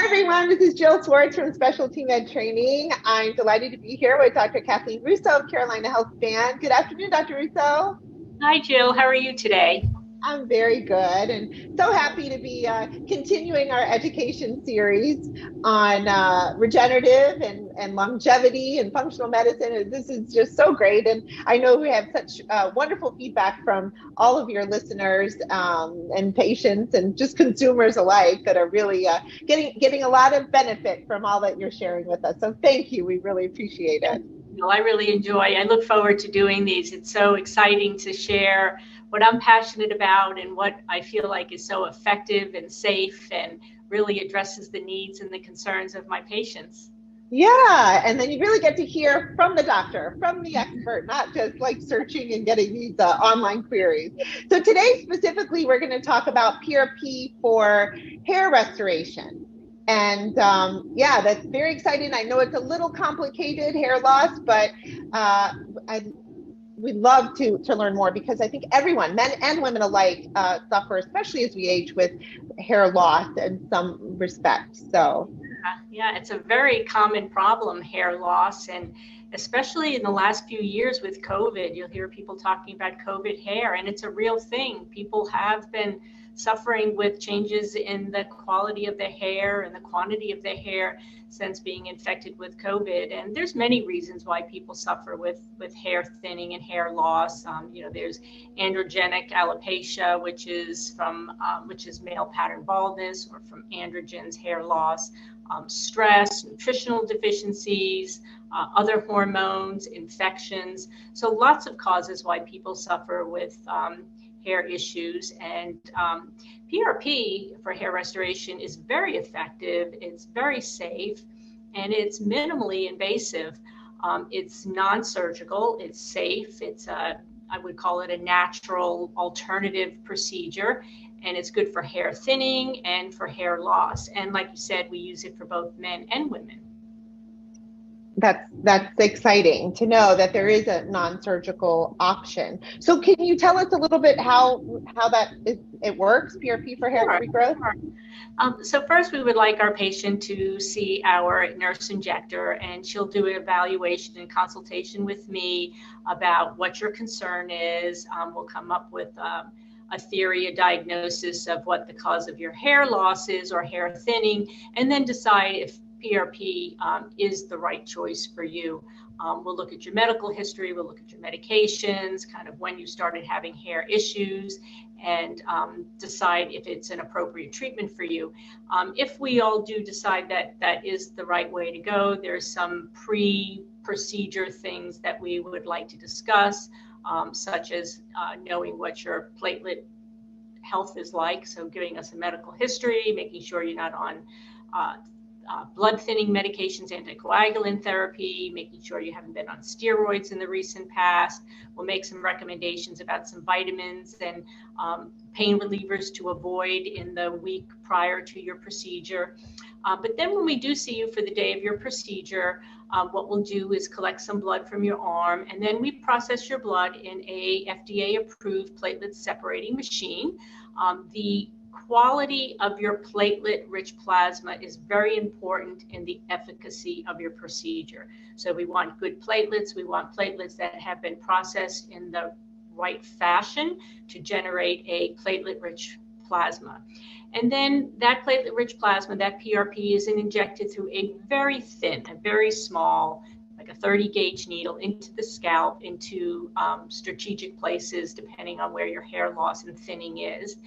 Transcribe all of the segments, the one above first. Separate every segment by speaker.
Speaker 1: everyone, this is Jill Swartz from Specialty Med Training. I'm delighted to be here with Dr. Kathleen Russo of Carolina Health Span. Good afternoon, Dr. Russo.
Speaker 2: Hi, Jill. How are you today?
Speaker 1: I'm very good and so happy to be continuing our education series on regenerative and longevity and functional medicine. This is just so great. And I know we have such wonderful feedback from all of your listeners and patients and just consumers alike that are really getting a lot of benefit from all that you're sharing with us. So thank you. We really appreciate it.
Speaker 2: Well, I really enjoy. I look forward to doing these. It's so exciting to share what I'm passionate about and what I feel like is so effective and safe and really addresses the needs and the concerns of my patients.
Speaker 1: Yeah, and then you really get to hear from the doctor, from the expert, not just like searching and getting these online queries. So today specifically, we're going to talk about PRP for hair restoration. And yeah, that's very exciting. I know it's a little complicated, hair loss, but we'd love to learn more because I think everyone, men and women alike, suffer, especially as we age, with hair loss in some respects. So
Speaker 2: yeah, it's a very common problem, hair loss, and especially in the last few years with COVID, you'll hear people talking about COVID hair, and it's a real thing. People have been suffering with changes in the quality of their hair and the quantity of their hair since being infected with COVID. And there's many reasons why people suffer with hair thinning and hair loss. There's androgenic alopecia, which is male pattern baldness, or from androgens, hair loss, stress, nutritional deficiencies, other hormones, infections. So lots of causes why people suffer with hair issues, and PRP for hair restoration is very effective. It's very safe, and it's minimally invasive. It's non-surgical. It's safe. I would call it a natural alternative procedure, and it's good for hair thinning and for hair loss. And like you said, we use it for both men and women.
Speaker 1: That's exciting to know that there is a non-surgical option. So can you tell us a little bit how it works, PRP for hair regrowth?
Speaker 2: Sure. So first, we would like our patient to see our nurse injector, and she'll do an evaluation and consultation with me about what your concern is. We'll come up with a theory, a diagnosis of what the cause of your hair loss is or hair thinning, and then decide if PRP is the right choice for you. We'll look at your medical history, we'll look at your medications, kind of when you started having hair issues, and decide if it's an appropriate treatment for you. If we all do decide that that is the right way to go, there's some pre-procedure things that we would like to discuss, such as knowing what your platelet health is like, so giving us a medical history, making sure you're not on blood thinning medications, anticoagulant therapy, making sure you haven't been on steroids in the recent past. We'll make some recommendations about some vitamins and pain relievers to avoid in the week prior to your procedure. But then when we do see you for the day of your procedure, what we'll do is collect some blood from your arm, and then we process your blood in a FDA-approved platelet separating machine. The quality of your platelet-rich plasma is very important in the efficacy of your procedure. So we want good platelets. We want platelets that have been processed in the right fashion to generate a platelet-rich plasma. And then that platelet-rich plasma, that PRP, is injected through a very thin, a very small, like a 30-gauge needle into the scalp, into strategic places, depending on where your hair loss and thinning is.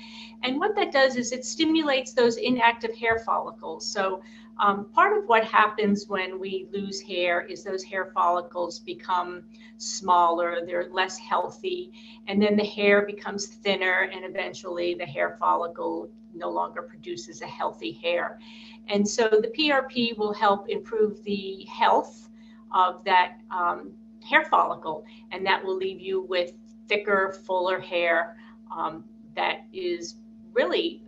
Speaker 2: And what that does is it stimulates those inactive hair follicles. So part of what happens when we lose hair is those hair follicles become smaller, they're less healthy, and then the hair becomes thinner, and eventually the hair follicle no longer produces a healthy hair. And so the PRP will help improve the health of that hair follicle, and that will leave you with thicker, fuller hair that is really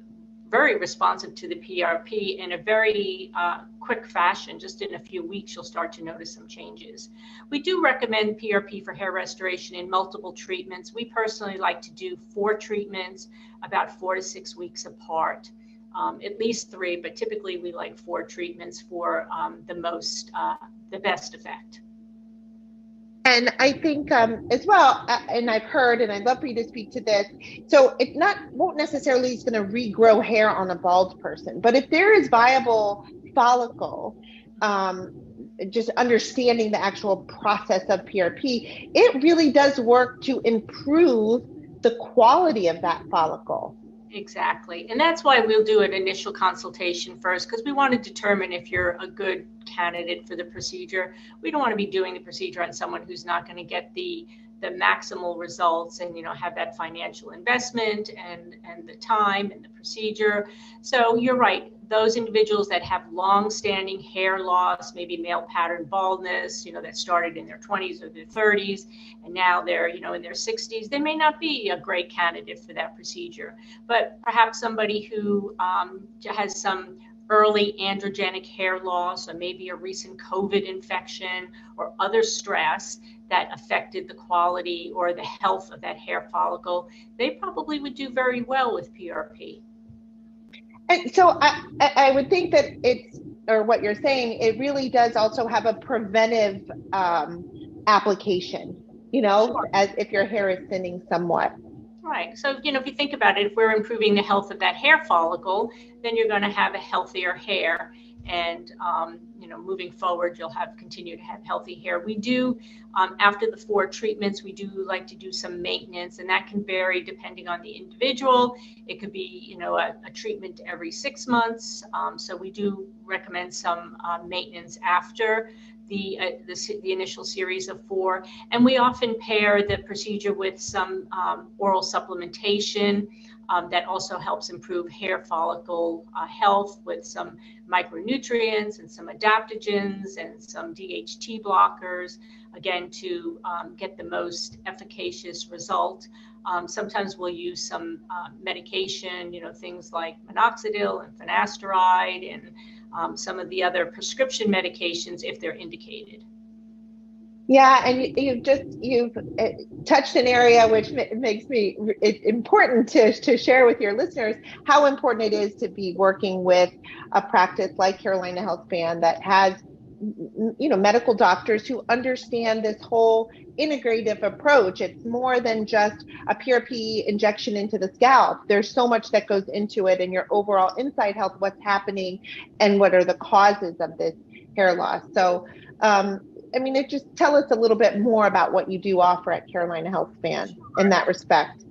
Speaker 2: very responsive to the PRP in a very quick fashion. Just in a few weeks, you'll start to notice some changes. We do recommend PRP for hair restoration in multiple treatments. We personally like to do 4 treatments about 4 to 6 weeks apart. at least 3, but typically we like 4 treatments for the best effect.
Speaker 1: And I think as well, and I've heard, and I'd love for you to speak to this. So it won't necessarily is going to regrow hair on a bald person, but if there is viable follicle, just understanding the actual process of PRP, it really does work to improve the quality of that follicle.
Speaker 2: Exactly. And that's why we'll do an initial consultation first, because we want to determine if you're a good candidate for the procedure. We don't want to be doing the procedure on someone who's not going to get the maximal results and, have that financial investment and the time and the procedure. So you're right. Those individuals that have long-standing hair loss, maybe male pattern baldness, that started in their 20s or their 30s, and now they're, in their 60s, they may not be a great candidate for that procedure. But perhaps somebody who has some early androgenic hair loss, or maybe a recent COVID infection or other stress that affected the quality or the health of that hair follicle, they probably would do very well with PRP.
Speaker 1: And so I would think that or what you're saying, it really does also have a preventive application,
Speaker 2: Sure.
Speaker 1: as if your hair is thinning somewhat.
Speaker 2: Right. So, if you think about it, if we're improving the health of that hair follicle, then you're going to have a healthier hair. And, moving forward, you'll continue to have healthy hair. We do, after the 4 treatments, we do like to do some maintenance, and that can vary depending on the individual. It could be, a treatment every 6 months. So we do recommend some maintenance after the initial series of 4. And we often pair the procedure with some oral supplementation that also helps improve hair follicle health, with some micronutrients and some adaptogens and some DHT blockers, again, to get the most efficacious result. Sometimes we'll use some medication, things like minoxidil and finasteride, and some of the other prescription medications if they're indicated.
Speaker 1: Yeah, and you've touched an area which makes it important to share with your listeners how important it is to be working with a practice like Carolina Health Span that has medical doctors who understand this whole integrative approach. It's more than just a PRP injection into the scalp. There's so much that goes into it, and your overall inside health, what's happening and what are the causes of this hair loss. So just tell us a little bit more about what you do offer at Carolina Health Span in that respect.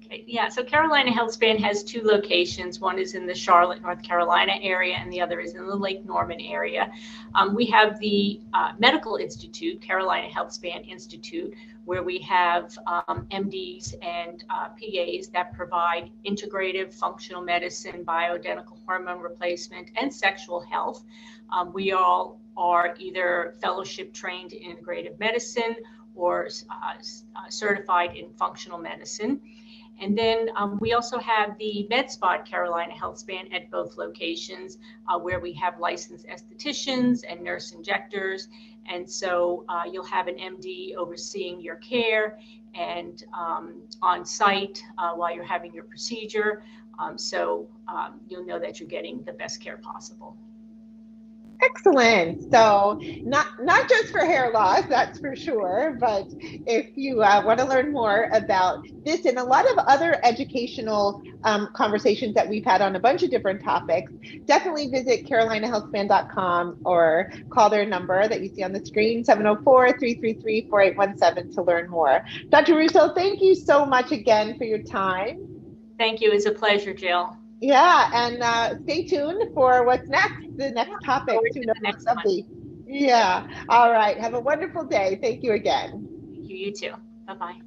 Speaker 2: Okay, yeah, so Carolina Health Span has 2 locations. One is in the Charlotte, North Carolina area, and the other is in the Lake Norman area. We have the Medical Institute, Carolina Health Span Institute, where we have MDs and PAs that provide integrative functional medicine, bioidentical hormone replacement, and sexual health. We all are either fellowship trained in integrative medicine or certified in functional medicine. And then we also have the MedSpot Carolina Health Span at both locations, where we have licensed estheticians and nurse injectors. And so you'll have an MD overseeing your care and on site while you're having your procedure. So you'll know that you're getting the best care possible.
Speaker 1: Excellent. So not just for hair loss, that's for sure, but if you want to learn more about this and a lot of other educational conversations that we've had on a bunch of different topics, definitely visit carolinahealthspan.com or call their number that you see on the screen, 704-333-4817, to learn more. Dr. Russo, thank you so much again for your time.
Speaker 2: Thank you. It's a pleasure, Jill.
Speaker 1: Yeah, and stay tuned for what's next, the next topic.
Speaker 2: The next one.
Speaker 1: Yeah. All right. Have a wonderful day. Thank you again.
Speaker 2: Thank you. You too. Bye-bye.